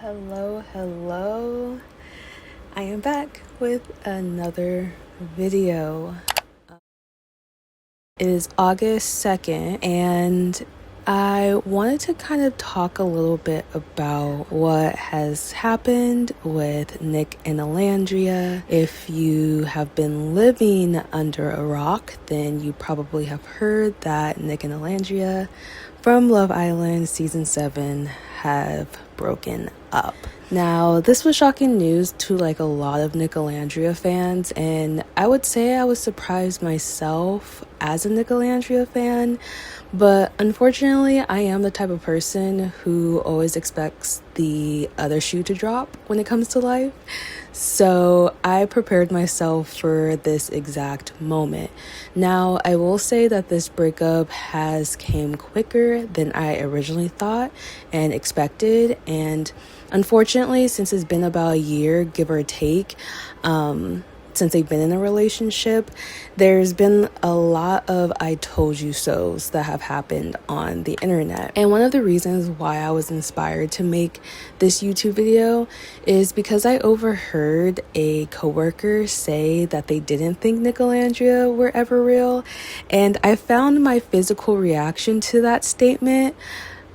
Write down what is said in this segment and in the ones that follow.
Hello. I am back with another video. It is August 2nd, and I wanted to kind of talk a little bit about what has happened with nicolandria. If you have been living under a rock, then you probably have heard that nicolandria from Love Island season 7 have broken up. Now, this was shocking news to a lot of nicolandria fans, and I would say I was surprised myself as a nicolandria fan, but unfortunately I am the type of person who always expects the other shoe to drop when it comes to life. So I prepared myself for this exact moment. Now, I will say that this breakup has came quicker than I originally thought and expected, and unfortunately, since it's been about a year, give or take, since they've been in a relationship, there's been a lot of I told you so's that have happened on the internet. And one of the reasons why I was inspired to make this YouTube video is because I overheard a coworker say that they didn't think nicolandria were ever real, and I found my physical reaction to that statement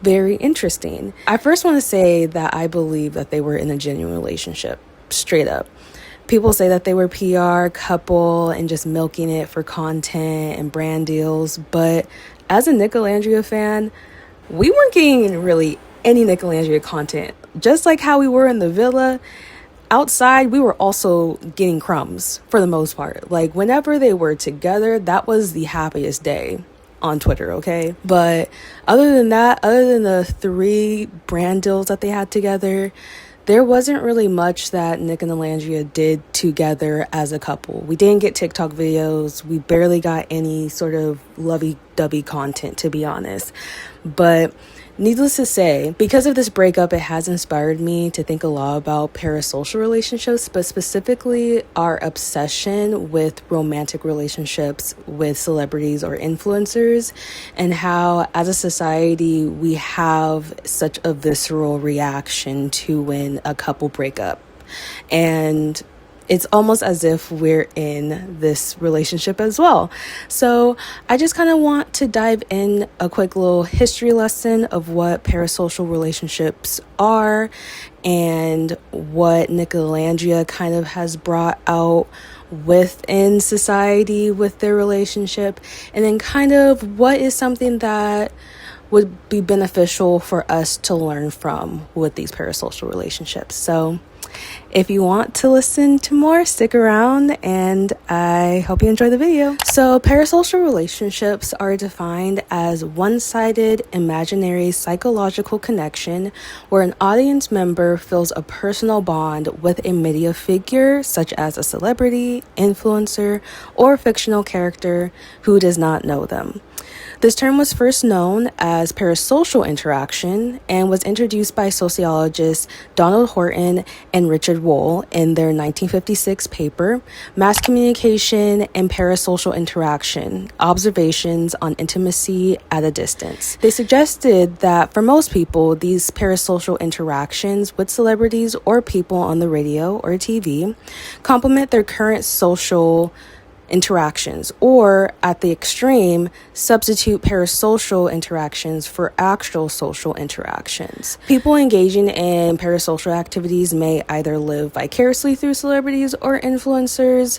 very interesting. I first want to say that I believe that they were in a genuine relationship, straight up. People say that they were PR couple and just milking it for content and brand deals, but as a nicolandria fan, we weren't getting really any nicolandria content. Just like how we were in the villa, outside we were also getting crumbs for the most part. Like whenever they were together, that was the happiest day on Twitter, okay? But other than that, other than the 3 brand deals that they had together, there wasn't really much that Nick and Nicolandria did together as a couple. We didn't get TikTok videos. We barely got any sort of lovey-dovey content, to be honest. But needless to say, because of this breakup, it has inspired me to think a lot about parasocial relationships, but specifically our obsession with romantic relationships with celebrities or influencers, and how as a society we have such a visceral reaction to when a couple break up. And it's almost as if we're in this relationship as well. So I just kind of want to dive in a quick little history lesson of what parasocial relationships are and what nicolandria kind of has brought out within society with their relationship, and then kind of what is something that would be beneficial for us to learn from with these parasocial relationships. So if you want to listen to more, stick around, and I hope you enjoy the video. So parasocial relationships are defined as one-sided imaginary psychological connection where an audience member feels a personal bond with a media figure such as a celebrity, influencer, or fictional character who does not know them. This term was first known as parasocial interaction and was introduced by sociologists Donald Horton and Richard Wohl in their 1956 paper, Mass Communication and Parasocial Interaction, Observations on Intimacy at a Distance. They suggested that for most people, these parasocial interactions with celebrities or people on the radio or TV complement their current social interactions, or at the extreme, substitute parasocial interactions for actual social interactions. People engaging in parasocial activities may either live vicariously through celebrities or influencers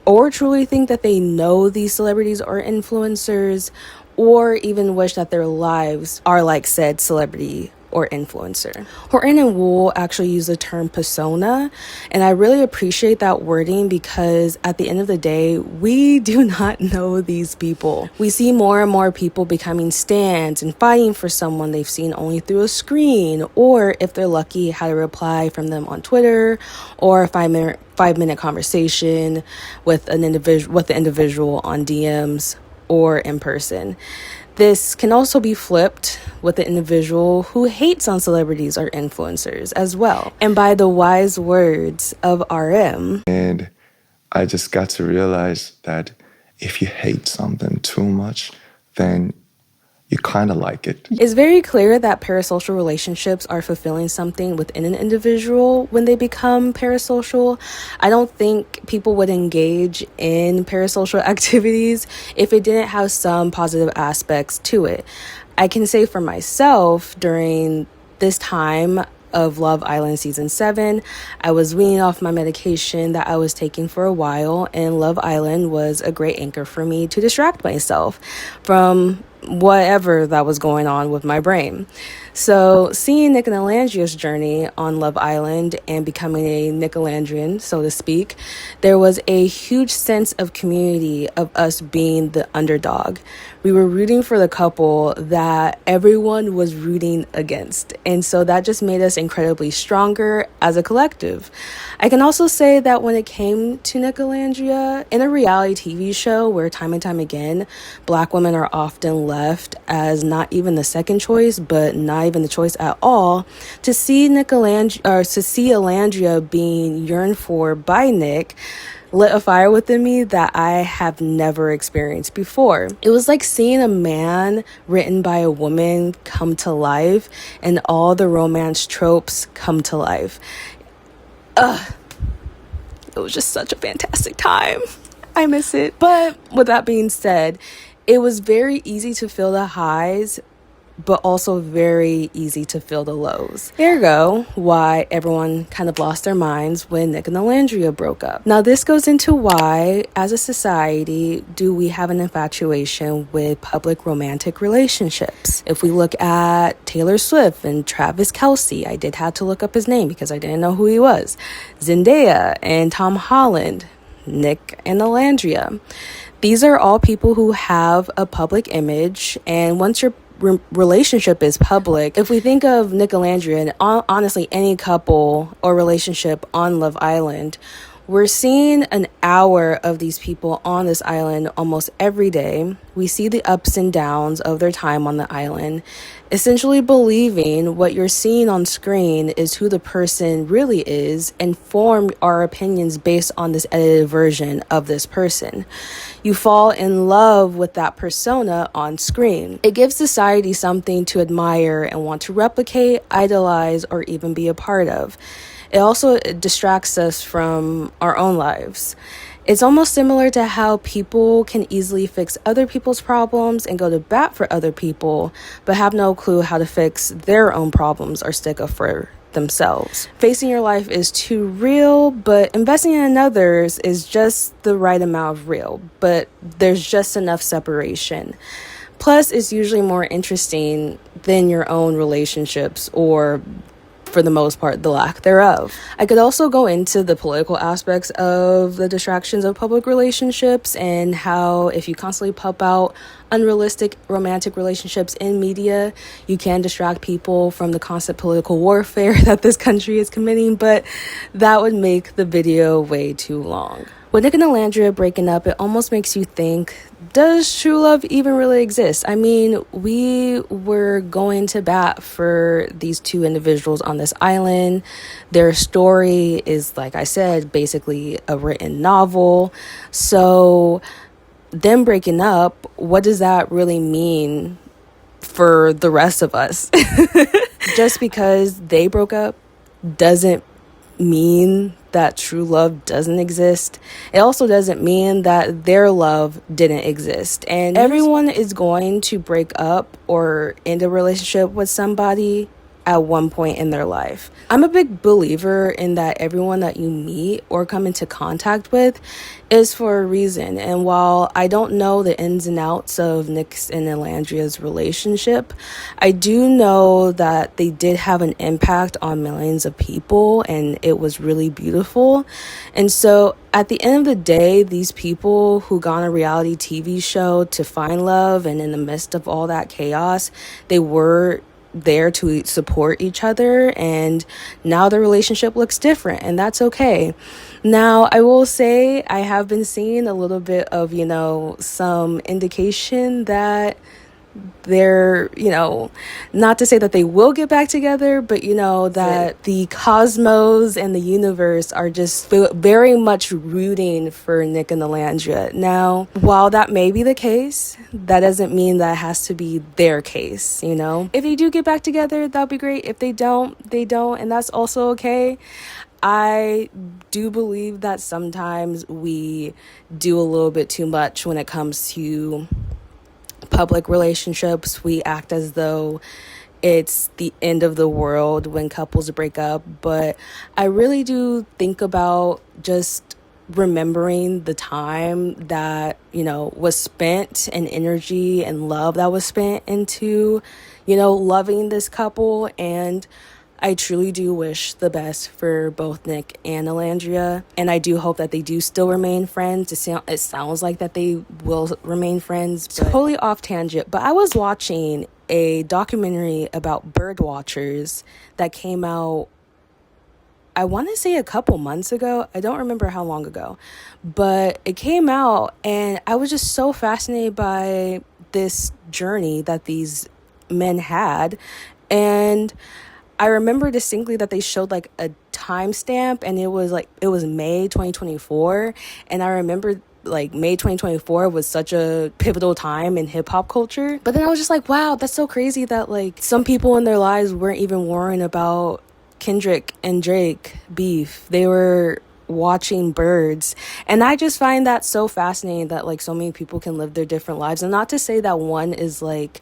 or truly think that they know these celebrities or influencers, or even wish that their lives are like said celebrity or influencer. Horton and Wool actually use the term persona, and I really appreciate that wording because at the end of the day, we do not know these people. We see more and more people becoming stans and fighting for someone they've seen only through a screen, or if they're lucky, had a reply from them on Twitter, or a 5-minute conversation with the individual on DMs or in person. This can also be flipped with the individual who hates on celebrities or influencers as well. And by the wise words of RM. And I just got to realize that if you hate something too much, then you kind of like it. It's very clear that parasocial relationships are fulfilling something within an individual when they become parasocial. I don't think people would engage in parasocial activities if it didn't have some positive aspects to it. I can say for myself, during this time of Love Island season 7, I was weaning off my medication that I was taking for a while, and Love Island was a great anchor for me to distract myself from whatever that was going on with my brain. So seeing Nicolandria's journey on Love Island and becoming a Nicolandrian, so to speak, there was a huge sense of community of us being the underdog. We were rooting for the couple that everyone was rooting against. And so that just made us incredibly stronger as a collective. I can also say that when it came to Nicolandria, in a reality TV show where time and time again, Black women are often left as not even the second choice, but not even the choice at all, to see Alandria being yearned for by Nick lit a fire within me that I have never experienced before. It was like seeing a man written by a woman come to life and all the romance tropes come to life. It was just such a fantastic time. I miss it. But with that being said, it was very easy to feel the highs, but also very easy to feel the lows. Ergo, why everyone kind of lost their minds when Nick and Alandria broke up. Now, this goes into why, as a society, do we have an infatuation with public romantic relationships? If we look at Taylor Swift and Travis Kelce, I did have to look up his name because I didn't know who he was. Zendaya and Tom Holland, Nick and Alandria. These are all people who have a public image, and once your relationship is public, if we think of Nicolandria and honestly any couple or relationship on Love Island, we're seeing an hour of these people on this island almost every day. We see the ups and downs of their time on the island, essentially believing what you're seeing on screen is who the person really is and form our opinions based on this edited version of this person. You fall in love with that persona on screen. It gives society something to admire and want to replicate, idolize, or even be a part of. It also distracts us from our own lives. It's almost similar to how people can easily fix other people's problems and go to bat for other people, but have no clue how to fix their own problems or stick up for themselves. Facing your life is too real, but investing in others is just the right amount of real, but there's just enough separation. Plus, it's usually more interesting than your own relationships, or for the most part, the lack thereof. I could also go into the political aspects of the distractions of public relationships and how if you constantly pump out unrealistic romantic relationships in media, you can distract people from the constant political warfare that this country is committing, but that would make the video way too long. With Nick and Alandria breaking up, it almost makes you think, does true love even really exist? I mean, we were going to bat for these two individuals on this island. Their story is, like I said, basically a written novel. So them breaking up, what does that really mean for the rest of us? Just because they broke up doesn't mean that true love doesn't exist. It also doesn't mean that their love didn't exist. And everyone is going to break up or end a relationship with somebody at one point in their life. I'm a big believer in that everyone that you meet or come into contact with is for a reason. And while I don't know the ins and outs of Nick's and Alandria's relationship, I do know that they did have an impact on millions of people, and it was really beautiful. And so at the end of the day, these people who got on a reality TV show to find love, and in the midst of all that chaos, they were there to support each other, and now the relationship looks different, and that's okay. Now, I will say I have been seeing a little bit of, some indication that they're, not to say that they will get back together, but that the cosmos and the universe are just very much rooting for Nick and Alandria. Now, while that may be the case, that doesn't mean that has to be their case, If they do get back together, that'll be great. If they don't, they don't, and that's also okay. I do believe that sometimes we do a little bit too much when it comes to public relationships. We act as though it's the end of the world when couples break up, but I really do think about just remembering the time that was spent, and energy and love that was spent into loving this couple. And I truly do wish the best for both Nick and Alandria, and I do hope that they do still remain friends. It sounds like that they will remain friends. Totally off tangent, but I was watching a documentary about bird watchers that came out, I want to say a couple months ago. I don't remember how long ago, but it came out, and I was just so fascinated by this journey that these men had. And I remember distinctly that they showed like a timestamp, and it was May 2024. And I remember like May 2024 was such a pivotal time in hip hop culture. But then I was just like, wow, that's so crazy that like some people in their lives weren't even worrying about Kendrick and Drake beef. They were watching birds. And I just find that so fascinating that like so many people can live their different lives. And not to say that one is like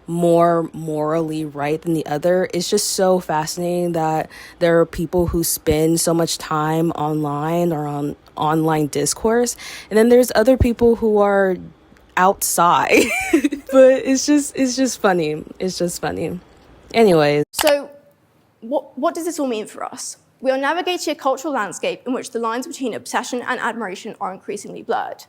more morally right than the other. It's just so fascinating that there are people who spend so much time online or on online discourse, and then there's other people who are outside. But it's just funny. It's just funny. Anyways, so what does this all mean for us? We are navigating a cultural landscape in which the lines between obsession and admiration are increasingly blurred.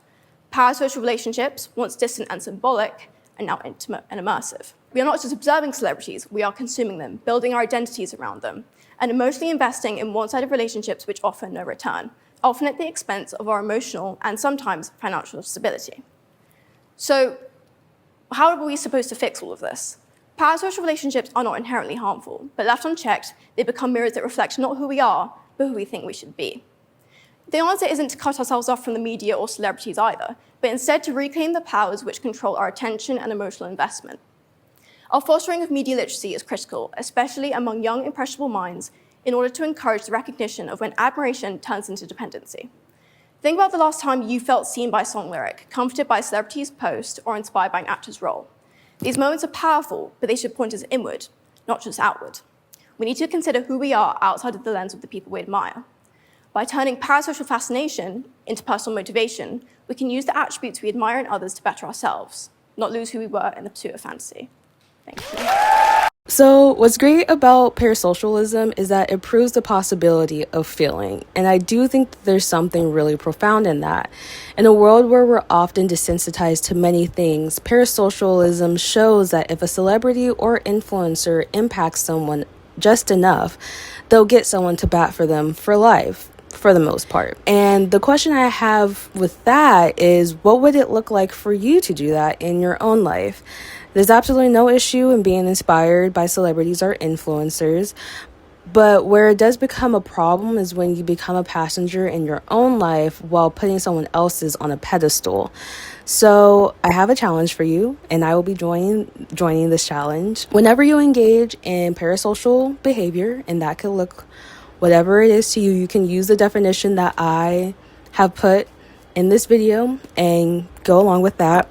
Parasocial relationships, once distant and symbolic, are now intimate and immersive. We are not just observing celebrities, we are consuming them, building our identities around them, and emotionally investing in one-sided relationships which offer no return, often at the expense of our emotional and sometimes financial stability. So, how are we supposed to fix all of this? Parasocial relationships are not inherently harmful, but left unchecked, they become mirrors that reflect not who we are, but who we think we should be. The answer isn't to cut ourselves off from the media or celebrities either, but instead to reclaim the powers which control our attention and emotional investment. Our fostering of media literacy is critical, especially among young, impressionable minds, in order to encourage the recognition of when admiration turns into dependency. Think about the last time you felt seen by a song lyric, comforted by a celebrity's post, or inspired by an actor's role. These moments are powerful, but they should point us inward, not just outward. We need to consider who we are outside of the lens of the people we admire. By turning parasocial fascination into personal motivation, we can use the attributes we admire in others to better ourselves, not lose who we were in the pursuit of fantasy. Thank you. so what's great about parasocialism is that it proves the possibility of feeling. And I do think that there's something really profound in that. In a world where we're often desensitized to many things, parasocialism shows that if a celebrity or influencer impacts someone just enough, they'll get someone to bat for them for life, for the most part. And the question I have with that is, what would it look like for you to do that in your own life? There's absolutely no issue in being inspired by celebrities or influencers, but where it does become a problem is when you become a passenger in your own life while putting someone else's on a pedestal. So I have a challenge for you, and I will be joining this challenge. Whenever you engage in parasocial behavior, and that could look whatever it is to you, you can use the definition that I have put in this video and go along with that.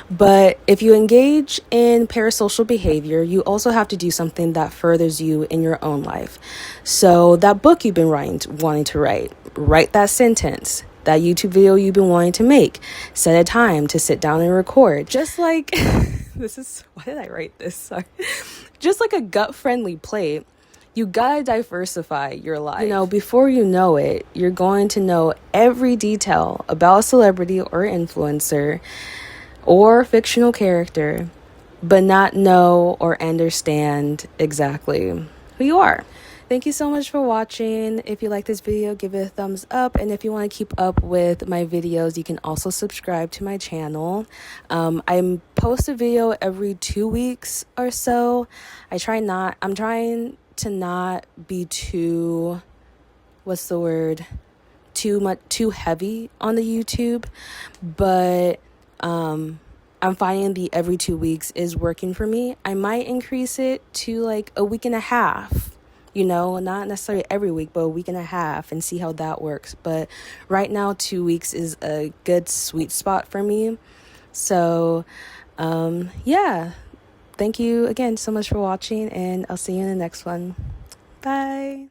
But if you engage in parasocial behavior, you also have to do something that furthers you in your own life. So that book you've been wanting to write that sentence, that YouTube video you've been wanting to make, set a time to sit down and record. Just like, why did I write this? Sorry. Just like a gut-friendly plate, you gotta diversify your life. Before you know it, you're going to know every detail about a celebrity or influencer or fictional character, but not know or understand exactly who you are. Thank you so much for watching. If you like this video, give it a thumbs up. And if you want to keep up with my videos, you can also subscribe to my channel. I post a video every 2 weeks or so. I'm trying to not be too, too heavy on the YouTube, but I'm finding the every 2 weeks is working for me. I might increase it to like a week and a half, not necessarily every week, but a week and a half, and see how that works. But right now, 2 weeks is a good sweet spot for me. So yeah, thank you again so much for watching, and I'll see you in the next one. Bye.